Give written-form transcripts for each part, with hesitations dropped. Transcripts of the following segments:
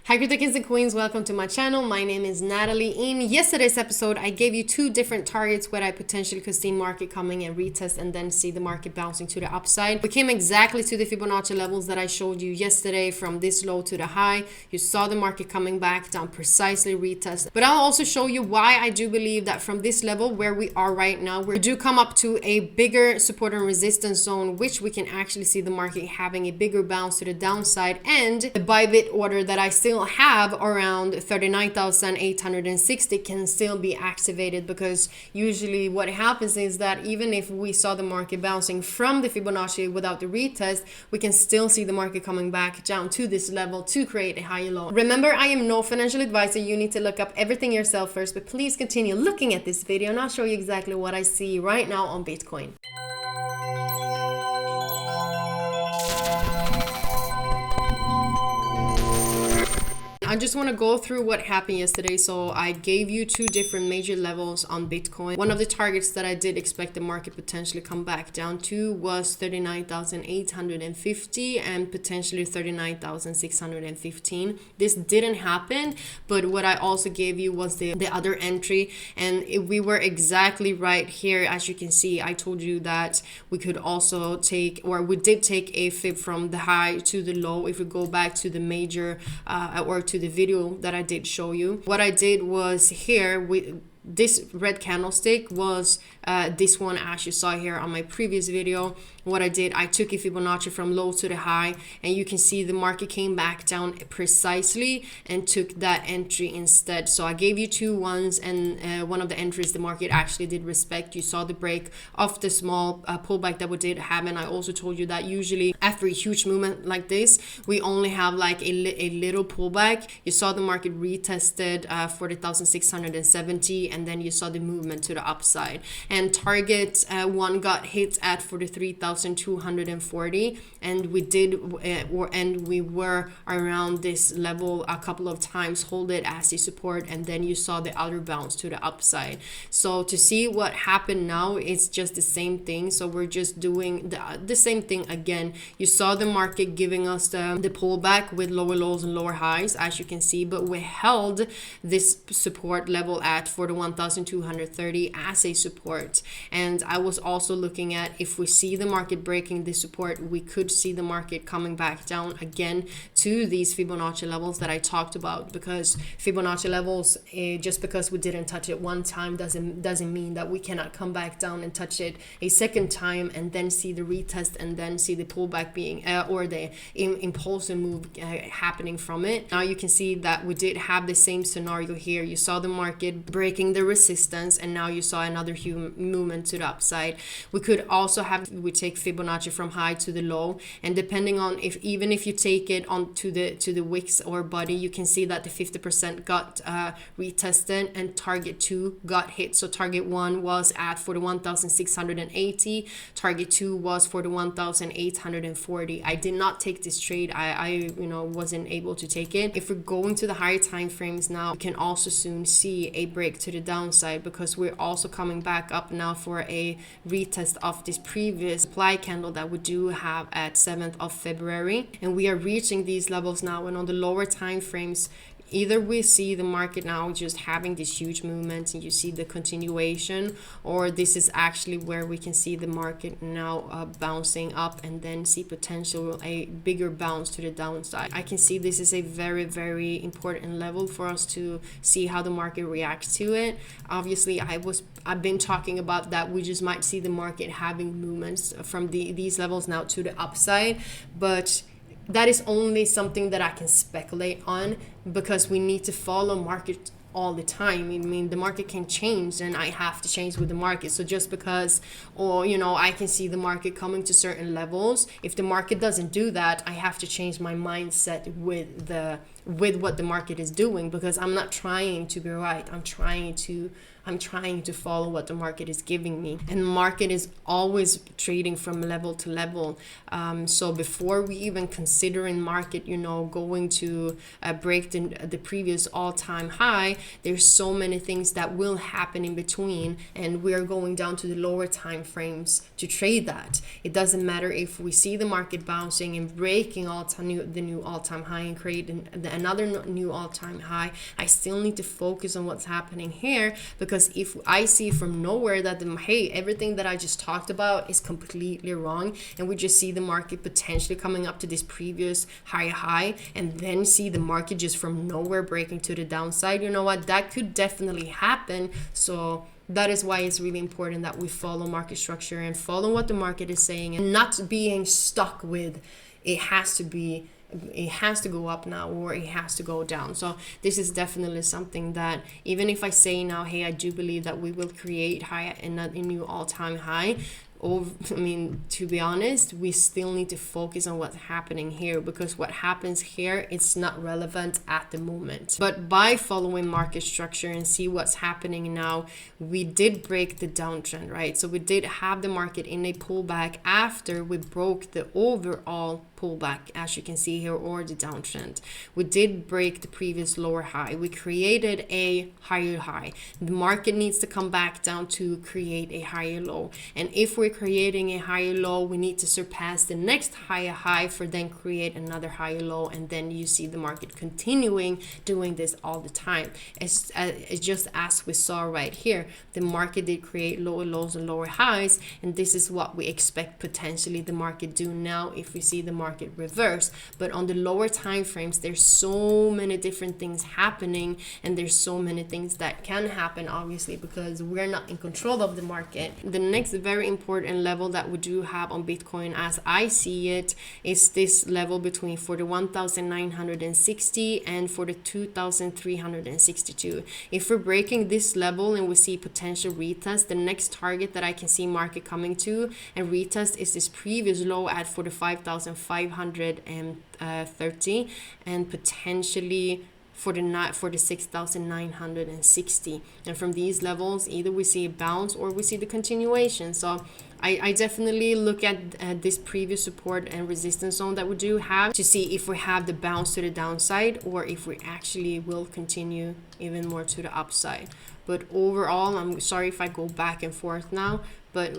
Hi kings and queens, welcome to my channel. My name is Natalie. In yesterday's episode, I gave you two different targets where I potentially could see market coming and retest and then see the market bouncing to the upside. We came exactly to the Fibonacci levels that I showed you yesterday from this low to the high. You saw the market coming back down, precisely retest. But I'll also show you why I do believe that from this level where we are right now, we do come up to a bigger support and resistance zone, which we can actually see the market having a bigger bounce to the downside, and the buy bid order that I still have around 39,860 can still be activated, because usually what happens is that even if we saw the market bouncing from the Fibonacci without the retest, we can still see the market coming back down to this level to create a higher low. Remember, I am no financial advisor. You need to look up everything yourself first, but please continue looking at this video and I'll show you exactly what I see right now on Bitcoin. I just want to go through what happened yesterday. So I gave you two different major levels on Bitcoin. One of the targets that I did expect the market potentially come back down to was 39,850 and potentially 39,615. This didn't happen, but what I also gave you was the other entry, and we were exactly right here. As you can see, I told you that we could also take, or we did take a fib from the high to the low. If we go back to the major or to the video that I did show you, what I did was here with this red candlestick was this one, as you saw here on my previous video. What I did, I took a Fibonacci from low to the high, and you can see the market came back down precisely and took that entry instead. So I gave you two ones, and one of the entries the market actually did respect. You saw the break of the small pullback that we did have, and I also told you that usually after a huge movement like this, we only have like a little pullback. You saw the market retested 40,670, and then you saw the movement to the upside, and target one got hit at 43,240, and we did we were around this level a couple of times, hold it as a support, and then you saw the other bounce to the upside. So to see what happened now, it's just the same thing. So we're just doing the same thing again. You saw the market giving us the pullback with lower lows and lower highs, as you can see, but we held this support level at 41,230 as a support. And I was also looking at, if we see the market breaking this support, we could see the market coming back down again to these Fibonacci levels that I talked about, because Fibonacci levels, just because we didn't touch it one time doesn't mean that we cannot come back down and touch it a second time and then see the retest and then see the pullback being or the impulsive move happening from it. Now you can see that we did have the same scenario here. You saw the market breaking the resistance, and now you saw another movement to the upside. We could also we take Fibonacci from high to the low, and depending on even if you take it on to the wicks or body, you can see that the 50% got retested and target 2 got hit. So target 1 was at 41,680, target 2 was 41,840. I did not take this trade. I wasn't able to take it. If we're going to the higher time frames now, we can also soon see a break to the downside, because we're also coming back up now for a retest of this previous supply candle that we do have at 7th of February, and we are reaching these levels now. And on the lower time frames, either we see the market now just having these huge movements and you see the continuation, or this is actually where we can see the market now bouncing up and then see potential a bigger bounce to the downside. I can see this is a very, very important level for us to see how the market reacts to it. Obviously, I've been talking about that we just might see the market having movements from these levels now to the upside, but that is only something that I can speculate on, because we need to follow market all the time. I mean, the market can change and I have to change with the market. So just because, I can see the market coming to certain levels, if the market doesn't do that, I have to change my mindset with what the market is doing, because I'm not trying to be right. I'm trying to follow what the market is giving me, and the market is always trading from level to level. So before we even consider in market, going to break the previous all-time high, there's so many things that will happen in between, and we are going down to the lower time frames to trade that. It doesn't matter if we see the market bouncing and breaking the new all-time high and creating the another new all-time high, I still need to focus on what's happening here, because if I see from nowhere that hey, everything that I just talked about is completely wrong, and we just see the market potentially coming up to this previous higher high, and then see the market just from nowhere breaking to the downside, you know what, that could definitely happen. So that is why it's really important that we follow market structure and follow what the market is saying, and not being stuck with it has to go up now or it has to go down. So this is definitely something that, even if I say now, hey, I do believe that we will create a new all-time high, to be honest, we still need to focus on what's happening here, because what happens here, it's not relevant at the moment. But by following market structure and see what's happening now, we did break the downtrend, right? So we did have the market in a pullback after we broke the overall pullback, as you can see here, or the downtrend. We did break the previous lower high. We created a higher high. The market needs to come back down to create a higher low. And if we're creating a higher low, we need to surpass the next higher high for then create another higher low. And then you see the market continuing doing this all the time. It's just as we saw right here, the market did create lower lows and lower highs. And this is what we expect potentially the market do now if we see the market reverse. But on the lower time frames, there's so many different things happening, and there's so many things that can happen, obviously, because we're not in control of the market. The next very important level that we do have on Bitcoin, as I see it, is this level between 41,960 and 42,362. If we're breaking this level and we see potential retest, the next target that I can see market coming to and retest is this previous low at 45,530 and potentially 46,960. And from these levels, either we see a bounce or we see the continuation. So I definitely look at this previous support and resistance zone that we do have to see if we have the bounce to the downside or if we actually will continue even more to the upside. But overall, I'm sorry if I go back and forth now, but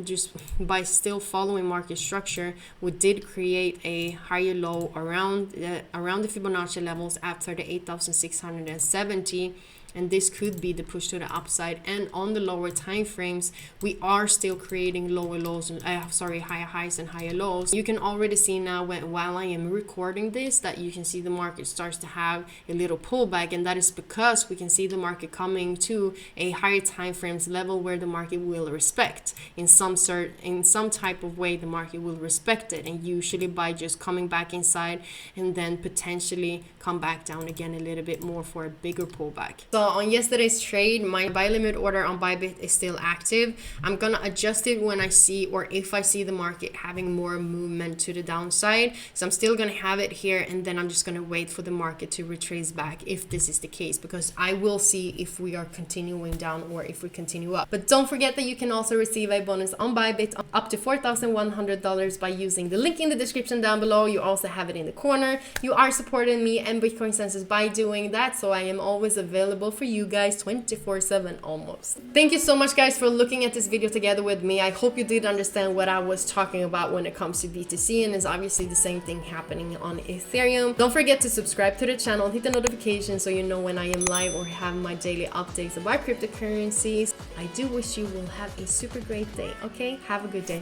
just by still following market structure, we did create a higher low around the Fibonacci levels at 38,670. And this could be the push to the upside. And on the lower time frames, we are still creating lower lows and higher highs and higher lows. You can already see now while I am recording this that you can see the market starts to have a little pullback, and that is because we can see the market coming to a higher time frames level where the market will respect in some type of way. The market will respect it, and usually by just coming back inside and then potentially come back down again a little bit more for a bigger pullback. So on yesterday's trade, my buy limit order on Bybit is still active. I'm gonna adjust it when I see, or if I see the market having more movement to the downside. So I'm still gonna have it here, and then I'm just gonna wait for the market to retrace back if this is the case, because I will see if we are continuing down or if we continue up. But don't forget that you can also receive a bonus on Bybit up to $4,100 by using the link in the description down below. You also have it in the corner. You are supporting me and Bitcoinsensus by doing that, so I am always available for you guys 24/7 almost. Thank you so much, guys, for looking at this video together with me. I hope you did understand what I was talking about when it comes to BTC, and it's obviously the same thing happening on Ethereum. Don't forget to subscribe to the channel, hit the notification so you know when I am live or have my daily updates about cryptocurrencies. I do wish you will have a super great day. Okay, have a good day.